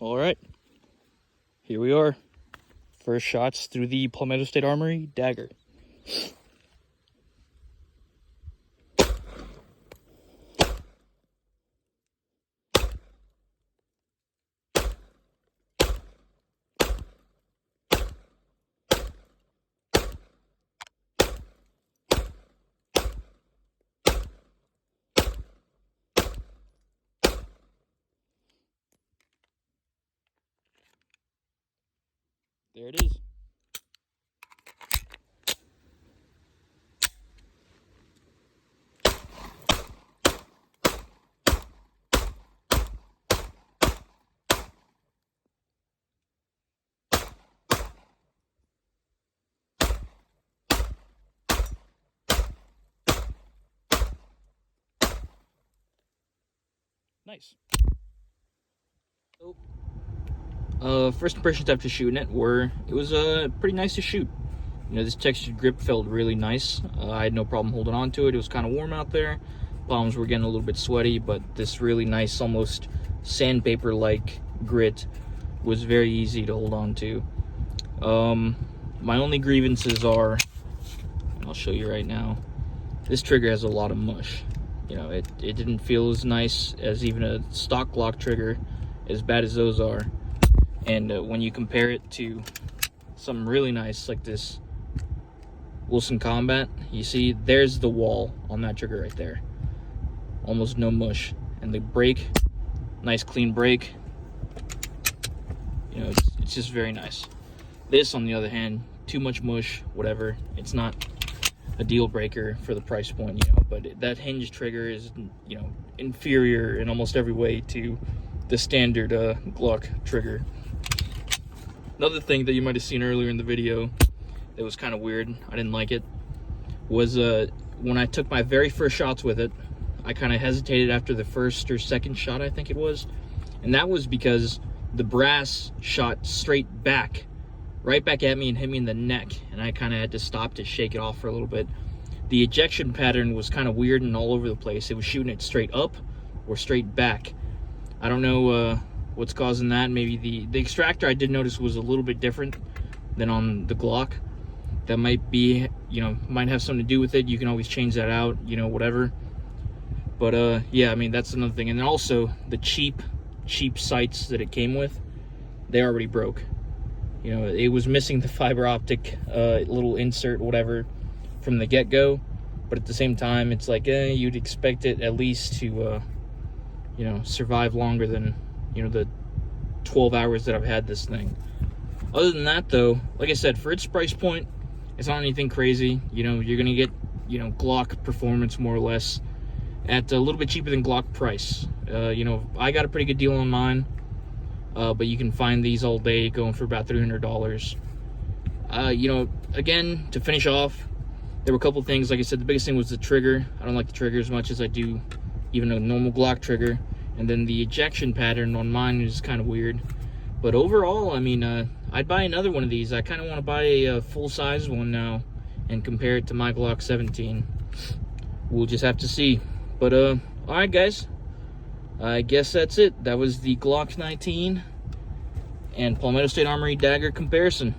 All right, here we are. First shots through the Palmetto State Armory Dagger. There it is. Nice. First impressions after shooting it were, it was pretty nice to shoot. You know, this textured grip felt really nice. I had no problem holding on to it. It was kind of warm out there. Palms were getting a little bit sweaty, but this really nice, almost sandpaper-like grit was very easy to hold on to. My only grievances are, and I'll show you right now, this trigger has a lot of mush. You know, it didn't feel as nice as even a stock Glock trigger, as bad as those are. And when you compare it to something really nice like this Wilson Combat, you see there's the wall on that trigger right there. Almost no mush. And the brake, nice clean brake. You know, it's just very nice. This, on the other hand, too much mush, whatever. It's not a deal breaker for the price point, you know, but that hinge trigger is, you know, inferior in almost every way to the standard Glock trigger. Another thing that you might have seen earlier in the video that was kind of weird, I didn't like it, was when I took my very first shots with it, I kind of hesitated after the first or second shot, I think it was, and that was because the brass shot straight back, right back at me and hit me in the neck, and I kind of had to stop to shake it off for a little bit. The ejection pattern was kind of weird and all over the place. It was shooting it straight up or straight back. I don't know what's causing that. Maybe the extractor I did notice was a little bit different than on the Glock. That might be, you know, might have something to do with it. You can always change that out, you know, whatever. But yeah, I mean, that's another thing. And then also the cheap sights that it came with, they already broke. You know, it was missing the fiber optic little insert, whatever, from the get-go. But at the same time, it's like, you'd expect it at least to, you know, survive longer than, you know, the 12 hours that I've had this thing. Other than that, though, like I said, for its price point, it's not anything crazy. You know, you're gonna get, you know, Glock performance more or less at a little bit cheaper than Glock price. You know, I got a pretty good deal on mine, but you can find these all day going for about $300. You know, again, to finish off, there were a couple things. Like I said, the biggest thing was the trigger. I don't like the trigger as much as I do even a normal Glock trigger. And then the ejection pattern on mine is kind of weird. But overall, I mean, I'd buy another one of these. I kind of want to buy a full-size one now and compare it to my Glock 17. We'll just have to see. But, all right, guys. I guess that's it. That was the Glock 19 and Palmetto State Armory Dagger comparison.